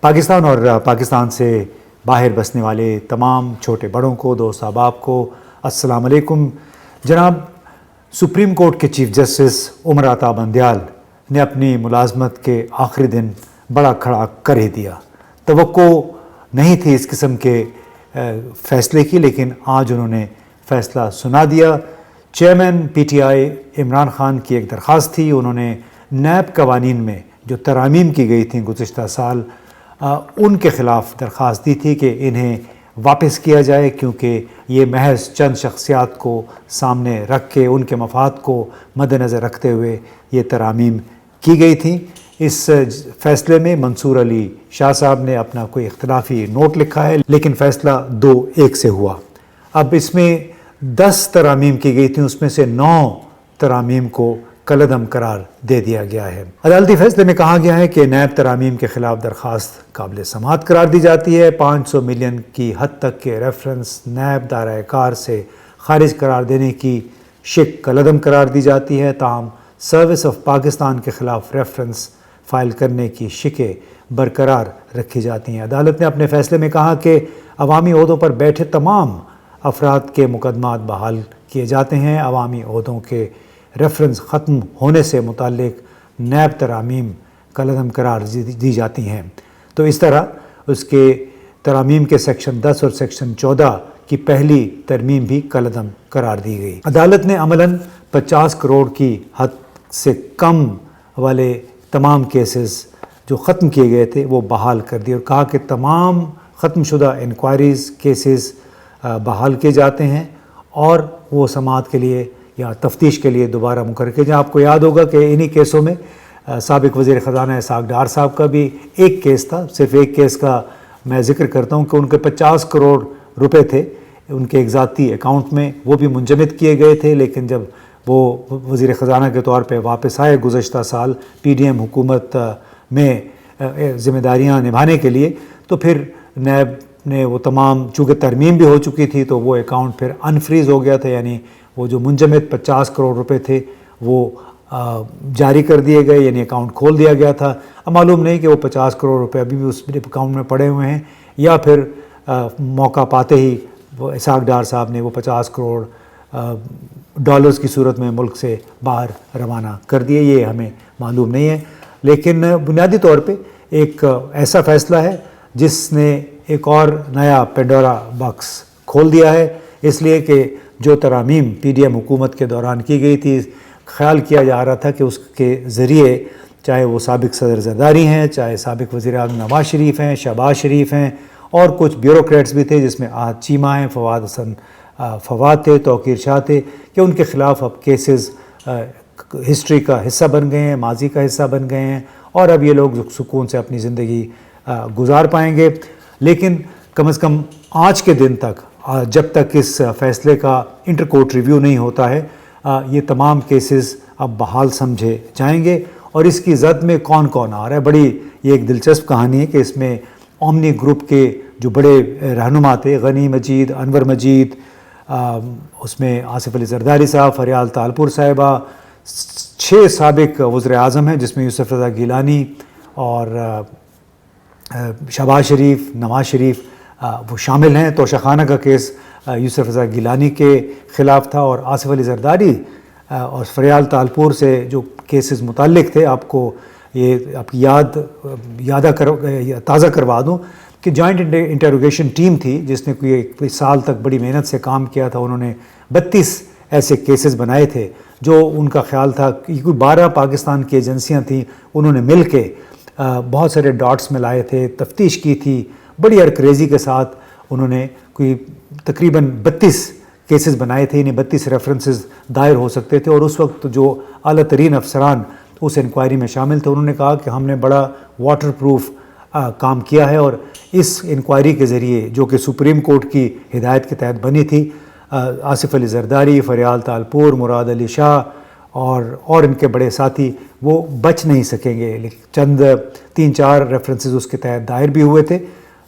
پاکستان اور پاکستان سے باہر بسنے والے تمام چھوٹے بڑوں کو، دوست احباب کو السلام علیکم۔ جناب سپریم کورٹ کے چیف جسٹس عمر عطا بندیال نے اپنی ملازمت کے آخری دن بڑا کھڑا کر ہی دیا۔ توقع نہیں تھی اس قسم کے فیصلے کی، لیکن آج انہوں نے فیصلہ سنا دیا۔ Chairman P T I Imran Khan کی ایک درخواست تھی، انہوں نے نیب قوانین میں جو ترامیم کی گئی تھیں گزشتہ سال ان کے خلاف درخواست دی تھی کہ انہیں واپس کیا جائے، کیونکہ یہ محض چند شخصیات کو سامنے رکھ کے ان کے مفاد کو مد نظر رکھتے ہوئے یہ ترامیم کی گئی تھیں۔ اس فیصلے میں منصور علی شاہ صاحب نے اپنا کوئی اختلافی نوٹ لکھا ہے، لیکن فیصلہ 2-1 سے ہوا۔ اب اس میں 10 ترامیم کی گئی تھیں، اس میں سے 9 ترامیم کو کالعدم قرار دے دیا گیا ہے۔ عدالتی فیصلے میں کہا گیا ہے کہ نیب ترامیم کے خلاف درخواست قابل سماعت قرار دی جاتی ہے۔ 500 ملین کی حد تک کے ریفرنس نیب دائرہ کار سے خارج قرار دینے کی شک کالعدم قرار دی جاتی ہے، تاہم سروس آف پاکستان کے خلاف ریفرنس فائل کرنے کی شکیں برقرار رکھی جاتی ہیں۔ عدالت نے اپنے فیصلے میں کہا کہ عوامی عہدوں پر بیٹھے تمام افراد کے مقدمات بحال کیے جاتے ہیں۔ عوامی عہدوں کے ریفرنس ختم ہونے سے متعلق نیب ترامیم کالعدم قرار دی جاتی ہیں۔ تو اس طرح اس کے ترامیم کے سیکشن 10 اور سیکشن 14 کی پہلی ترمیم بھی کالعدم قرار دی گئی۔ عدالت نے عملاً 50 کروڑ کی حد سے کم والے تمام کیسز جو ختم کیے گئے تھے وہ بحال کر دیے اور کہا کہ تمام ختم شدہ انکوائریز کیسز بحال کیے جاتے ہیں اور وہ سماعت کے لیے یا تفتیش کے لیے دوبارہ مقرر کیے جائیں۔ آپ کو یاد ہوگا کہ انہی کیسوں میں سابق وزیر خزانہ اسحاق ڈار صاحب کا بھی ایک کیس تھا۔ صرف ایک کیس کا میں ذکر کرتا ہوں کہ ان کے 50 کروڑ روپے تھے ان کے ایک ذاتی اکاؤنٹ میں، وہ بھی منجمد کیے گئے تھے، لیکن جب وہ وزیر خزانہ کے طور پہ واپس آئے گزشتہ سال پی ڈی ایم حکومت میں ذمہ داریاں نبھانے کے لیے، تو پھر نیب نے وہ تمام، چونکہ ترمیم بھی ہو چکی تھی تو وہ اکاؤنٹ پھر انفریز ہو گیا تھا، یعنی وہ جو منجمد 50 کروڑ روپے تھے وہ جاری کر دیے گئے، یعنی اکاؤنٹ کھول دیا گیا تھا۔ اب معلوم نہیں کہ وہ 50 کروڑ روپے ابھی بھی اس اکاؤنٹ میں پڑے ہوئے ہیں یا پھر موقع پاتے ہی وہ اسحاق ڈار صاحب نے وہ 50 کروڑ ڈالرز کی صورت میں ملک سے باہر روانہ کر دیے، یہ ہمیں معلوم نہیں ہے۔ لیکن بنیادی طور پہ ایک ایسا فیصلہ ہے جس نے ایک اور نیا پینڈورا باکس کھول دیا ہے، اس لیے کہ جو ترامیم پی ڈی ایم حکومت کے دوران کی گئی تھی، خیال کیا جا رہا تھا کہ اس کے ذریعے چاہے وہ سابق صدر زرداری ہیں، چاہے سابق وزیر اعظم نواز شریف ہیں، شہباز شریف ہیں، اور کچھ بیوروکریٹس بھی تھے جس میں احد چیمہ ہیں، فواد حسن فواد تھے، توقیر شاہ تھے، کہ ان کے خلاف اب کیسز ہسٹری کا حصہ بن گئے ہیں، ماضی کا حصہ بن گئے ہیں، اور اب یہ لوگ سکون سے اپنی زندگی گزار پائیں گے۔ لیکن کم از کم آج کے دن تک، جب تک اس فیصلے کا انٹر کورٹ ریویو نہیں ہوتا ہے، یہ تمام کیسز اب بحال سمجھے جائیں گے۔ اور اس کی زد میں کون کون آ رہا ہے، بڑی یہ ایک دلچسپ کہانی ہے کہ اس میں اومنی گروپ کے جو بڑے رہنما تھے، غنی مجید، انور مجید، اس میں آصف علی زرداری صاحب، فریال تالپور صاحبہ، 6 سابق وزیر اعظم ہیں جس میں یوسف رضا گیلانی اور شہباز شریف، نواز شریف وہ شامل ہیں۔ توشہ کا کیس یوسف رضا گیلانی کے خلاف تھا، اور آصف علی زرداری اور فریال تالپور سے جو کیسز متعلق تھے، آپ کو یہ آپ کی تازہ کروا دوں کہ جوائنٹ انٹروگیشن ٹیم تھی جس نے کوئی سال تک بڑی محنت سے کام کیا تھا۔ انہوں نے 32 ایسے کیسز بنائے تھے جو ان کا خیال تھا کہ کوئی 12 پاکستان کی ایجنسیاں تھیں، انہوں نے مل کے بہت سارے ڈاٹس میں لائے تھے، تفتیش کی تھی، بڑی ارکریزی کے ساتھ انہوں نے کوئی تقریباً 32 کیسز بنائے تھے، انہیں 32 ریفرنسز دائر ہو سکتے تھے، اور اس وقت جو اعلیٰ ترین افسران اس انکوائری میں شامل تھے انہوں نے کہا کہ ہم نے بڑا واٹر پروف کام کیا ہے، اور اس انکوائری کے ذریعے جو کہ سپریم کورٹ کی ہدایت کے تحت بنی تھی، آصف علی زرداری، فریال تالپور، مراد علی شاہ اور ان کے بڑے ساتھی وہ بچ نہیں سکیں گے۔ چند 3-4 ریفرنسز اس کے تحت دائر بھی ہوئے تھے،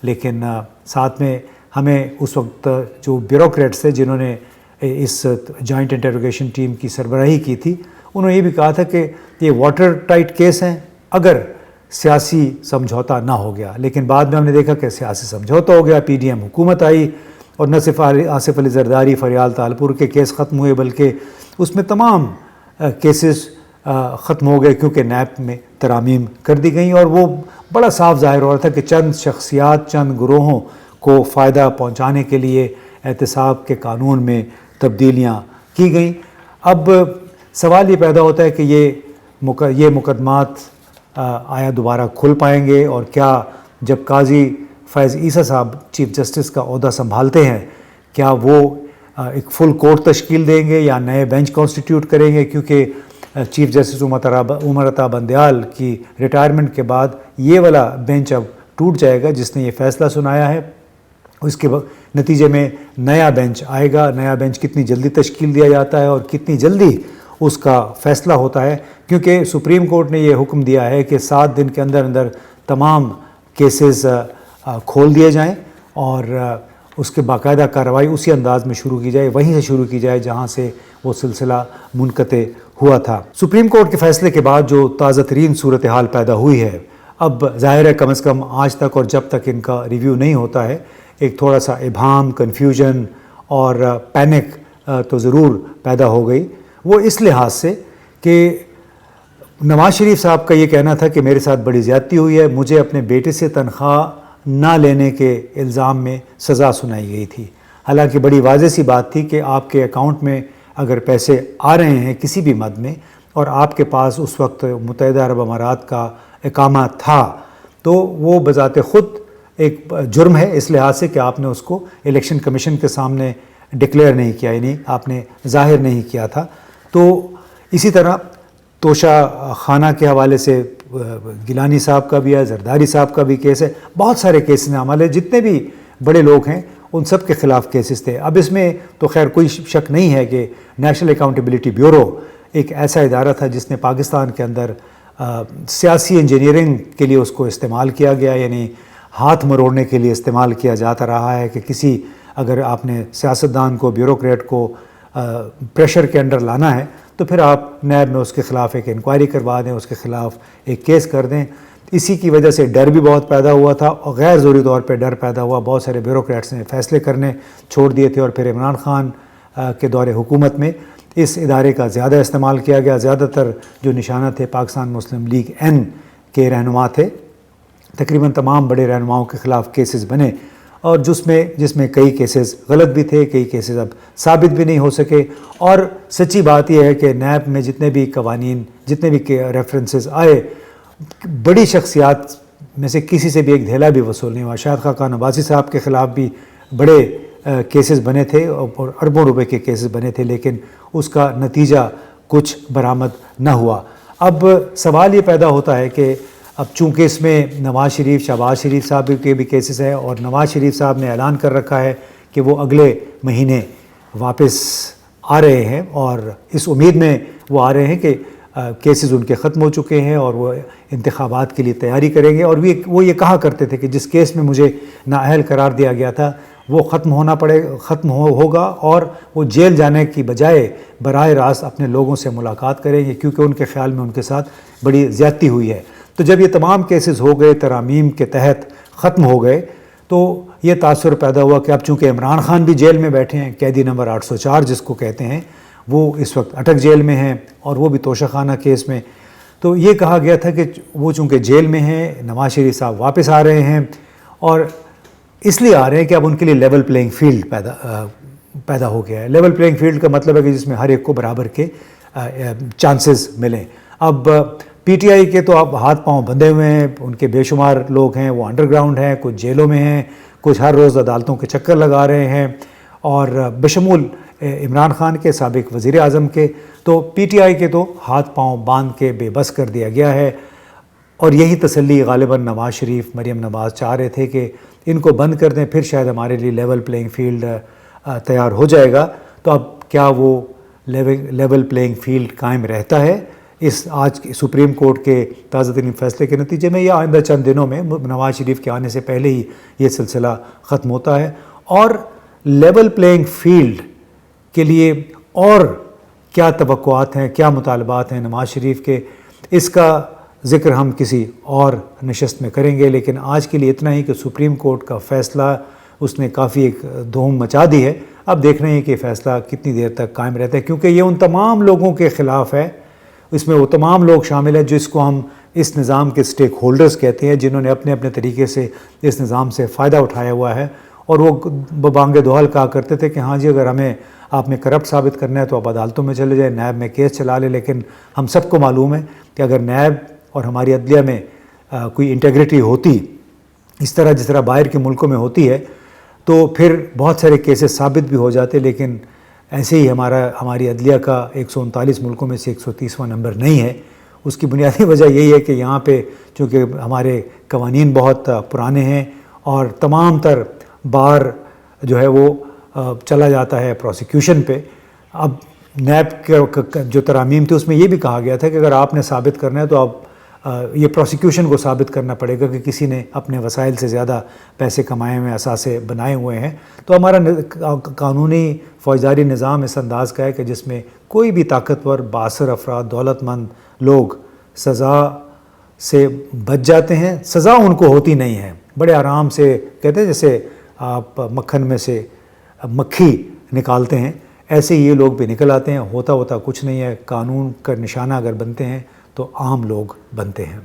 لیکن ساتھ میں ہمیں اس وقت جو بیوروکریٹس تھے جنہوں نے اس جوائنٹ انٹروگیشن ٹیم کی سربراہی کی تھی، انہوں نے یہ بھی کہا تھا کہ یہ واٹر ٹائٹ کیس ہیں، اگر سیاسی سمجھوتا نہ ہو گیا، لیکن بعد میں ہم نے دیکھا کہ سیاسی سمجھوتا ہو گیا، پی ڈی ایم حکومت آئی، اور نہ صرف آصف علی زرداری فریال تالپور کے کیس ختم ہوئے بلکہ اس میں تمام کیسز ختم ہو گئے، کیونکہ نیب میں ترامیم کر دی گئیں، اور وہ بڑا صاف ظاہر ہو رہا تھا کہ چند شخصیات، چند گروہوں کو فائدہ پہنچانے کے لیے احتساب کے قانون میں تبدیلیاں کی گئیں۔ اب سوال یہ پیدا ہوتا ہے کہ یہ مقدمات آیا دوبارہ کھل پائیں گے، اور کیا جب قاضی فیض عیسیٰ صاحب چیف جسٹس کا عہدہ سنبھالتے ہیں کیا وہ ایک فل کورٹ تشکیل دیں گے یا نئے بینچ کانسٹیٹیوٹ کریں گے؟ کیونکہ چیف جسٹس عمر عطا بندیال کی ریٹائرمنٹ کے بعد یہ والا بینچ اب ٹوٹ جائے گا جس نے یہ فیصلہ سنایا ہے، اس کے نتیجے میں نیا بینچ آئے گا۔ نیا بینچ کتنی جلدی تشکیل دیا جاتا ہے اور کتنی جلدی اس کا فیصلہ ہوتا ہے، کیونکہ سپریم کورٹ نے یہ حکم دیا ہے کہ 7 دن کے اندر اندر تمام کیسز کھول دیے جائیں، اور اس کے باقاعدہ کارروائی اسی انداز میں شروع کی جائے، وہیں سے شروع کی جائے جہاں سے وہ سلسلہ منقطع ہوا تھا۔ سپریم کورٹ کے فیصلے کے بعد جو تازہ ترین صورتحال پیدا ہوئی ہے، اب ظاہر ہے کم از کم آج تک اور جب تک ان کا ریویو نہیں ہوتا ہے، ایک تھوڑا سا ابہام، کنفیوژن اور پینک تو ضرور پیدا ہو گئی۔ وہ اس لحاظ سے کہ نواز شریف صاحب کا یہ کہنا تھا کہ میرے ساتھ بڑی زیادتی ہوئی ہے، مجھے اپنے بیٹے سے تنخواہ نہ لینے کے الزام میں سزا سنائی گئی تھی۔ حالانکہ بڑی واضح سی بات تھی کہ آپ کے اکاؤنٹ میں اگر پیسے آ رہے ہیں کسی بھی مد میں، اور آپ کے پاس اس وقت متحدہ عرب امارات کا اقامہ تھا، تو وہ بذات خود ایک جرم ہے اس لحاظ سے کہ آپ نے اس کو الیکشن کمیشن کے سامنے ڈکلیئر نہیں کیا، یعنی آپ نے ظاہر نہیں کیا تھا۔ تو اسی طرح توشہ خانہ کے حوالے سے گیلانی صاحب کا بھی ہے، زرداری صاحب کا بھی کیس ہے، بہت سارے کیسز ہیں ہمارے، جتنے بھی بڑے لوگ ہیں ان سب کے خلاف کیسز تھے۔ اب اس میں تو خیر کوئی شک نہیں ہے کہ نیشنل اکاؤنٹیبلٹی بیورو ایک ایسا ادارہ تھا جس نے پاکستان کے اندر سیاسی انجینئرنگ کے لیے اس کو استعمال کیا گیا، یعنی ہاتھ مروڑنے کے لیے استعمال کیا جاتا رہا ہے کہ کسی اگر آپ نے سیاستدان کو، بیوروکریٹ کو پریشر کے انڈر لانا ہے تو پھر آپ نیب میں اس کے خلاف ایک انکوائری کروا دیں، اس کے خلاف ایک کیس کر دیں۔ اسی کی وجہ سے ڈر بھی بہت پیدا ہوا تھا، اور غیر ضروری طور پہ ڈر پیدا ہوا، بہت سارے بیوروکریٹس نے فیصلے کرنے چھوڑ دیے تھے، اور پھر عمران خان کے دور حکومت میں اس ادارے کا زیادہ استعمال کیا گیا۔ زیادہ تر جو نشانہ تھے پاکستان مسلم لیگ این کے رہنما تھے، تقریباً تمام بڑے رہنماؤں کے خلاف کیسز بنے، اور جس میں کئی کیسز غلط بھی تھے، کئی کیسز اب ثابت بھی نہیں ہو سکے۔ اور سچی بات یہ ہے کہ نیب میں جتنے بھی قوانین، جتنے بھی ریفرنسز آئے، بڑی شخصیات میں سے کسی سے بھی ایک دھیلا بھی وصول نہیں ہوا۔ شاہد خاقان عباسی صاحب کے خلاف بھی بڑے کیسز بنے تھے اور اربوں روپے کے کیسز بنے تھے، لیکن اس کا نتیجہ کچھ برآمد نہ ہوا۔ اب سوال یہ پیدا ہوتا ہے کہ اب چونکہ اس میں نواز شریف، شہباز شریف صاحب کے بھی کیسز ہیں، اور نواز شریف صاحب نے اعلان کر رکھا ہے کہ وہ اگلے مہینے واپس آ رہے ہیں، اور اس امید میں وہ آ رہے ہیں کہ کیسز ان کے ختم ہو چکے ہیں اور وہ انتخابات کے لیے تیاری کریں گے۔ اور وہ یہ کہا کرتے تھے کہ جس کیس میں مجھے نااہل قرار دیا گیا تھا وہ ختم ہوگا، اور وہ جیل جانے کی بجائے براہ راست اپنے لوگوں سے ملاقات کریں گے، کیونکہ ان کے خیال میں ان کے ساتھ بڑی زیادتی ہوئی ہے۔ تو جب یہ تمام کیسز ہو گئے، ترامیم کے تحت ختم ہو گئے، تو یہ تاثر پیدا ہوا کہ اب چونکہ عمران خان بھی جیل میں بیٹھے ہیں، قیدی نمبر 804 جس کو کہتے ہیں، وہ اس وقت اٹک جیل میں ہیں، اور وہ بھی توشہ خانہ کیس میں۔ تو یہ کہا گیا تھا کہ وہ چونکہ جیل میں ہیں، نواز شریف صاحب واپس آ رہے ہیں، اور اس لیے آ رہے ہیں کہ اب ان کے لیے لیول پلینگ فیلڈ پیدا ہو گیا ہے۔ لیول پلینگ فیلڈ کا مطلب ہے کہ جس میں ہر ایک کو برابر کے چانسز ملیں۔ اب پی ٹی آئی کے تو اب ہاتھ پاؤں بندھے ہوئے ہیں، ان کے بے شمار لوگ ہیں وہ انڈر گراؤنڈ ہیں، کچھ جیلوں میں ہیں، کچھ ہر روز عدالتوں کے چکر لگا رہے ہیں، اور بشمول عمران خان کے، سابق وزیر اعظم کے، تو پی ٹی آئی کے تو ہاتھ پاؤں باندھ کے بے بس کر دیا گیا ہے۔ اور یہی تسلی غالباً نواز شریف، مریم نواز چاہ رہے تھے کہ ان کو بند کر دیں، پھر شاید ہمارے لیے لیول پلینگ فیلڈ تیار ہو جائے گا۔ تو اب کیا وہ لیول پلینگ فیلڈ قائم رہتا ہے اس آج سپریم کورٹ کے تازہ ترین فیصلے کے نتیجے میں، یا آئندہ چند دنوں میں نواز شریف کے آنے سے پہلے ہی یہ سلسلہ ختم ہوتا ہے؟ اور لیول پلینگ فیلڈ کے لیے اور کیا توقعات ہیں، کیا مطالبات ہیں نواز شریف کے؟ اس کا ذکر ہم کسی اور نشست میں کریں گے، لیکن آج کے لیے اتنا ہی کہ سپریم کورٹ کا فیصلہ اس نے کافی ایک دھوم مچا دی ہے. اب دیکھ رہے ہیں کہ فیصلہ کتنی دیر تک قائم رہتا ہے، کیونکہ یہ ان تمام لوگوں کے خلاف ہے. اس میں وہ تمام لوگ شامل ہیں جس کو ہم اس نظام کے سٹیک ہولڈرز کہتے ہیں، جنہوں نے اپنے اپنے طریقے سے اس نظام سے فائدہ اٹھایا ہوا ہے. اور وہ ببانگ دہل کہا کرتے تھے کہ ہاں جی اگر ہمیں آپ نے کرپٹ ثابت کرنا ہے تو آپ عدالتوں میں چلے جائیں، نیب میں کیس چلا لیں. لیکن ہم سب کو معلوم ہے کہ اگر نیب اور ہماری عدلیہ میں کوئی انٹیگریٹی ہوتی اس طرح جس طرح باہر کے ملکوں میں ہوتی ہے تو پھر بہت سارے کیسز ثابت بھی ہو جاتے. لیکن ایسے ہی ہماری عدلیہ کا 139 ملکوں میں سے 130واں نمبر نہیں ہے. اس کی بنیادی وجہ یہی ہے کہ یہاں پہ چونکہ ہمارے قوانین بہت پرانے ہیں اور تمام تر بار جو ہے وہ چلا جاتا ہے پروسیکیوشن پہ. اب نیب کے جو ترامیم تھے اس میں یہ بھی کہا گیا تھا کہ اگر آپ نے ثابت کرنا ہے تو آپ یہ پروسیکیوشن کو ثابت کرنا پڑے گا کہ کسی نے اپنے وسائل سے زیادہ پیسے کمائے ہوئے ہیں، اثاثے بنائے ہوئے ہیں. تو ہمارا قانونی فوجداری نظام اس انداز کا ہے کہ جس میں کوئی بھی طاقتور بااثر افراد، دولت مند لوگ سزا سے بچ جاتے ہیں. سزا ان کو ہوتی نہیں ہے، بڑے آرام سے کہتے ہیں جیسے آپ مکھن میں سے مکھی نکالتے ہیں، ایسے یہ لوگ بھی نکل آتے ہیں. ہوتا کچھ نہیں ہے. قانون کا نشانہ اگر بنتے ہیں تو عام لوگ بنتے ہیں.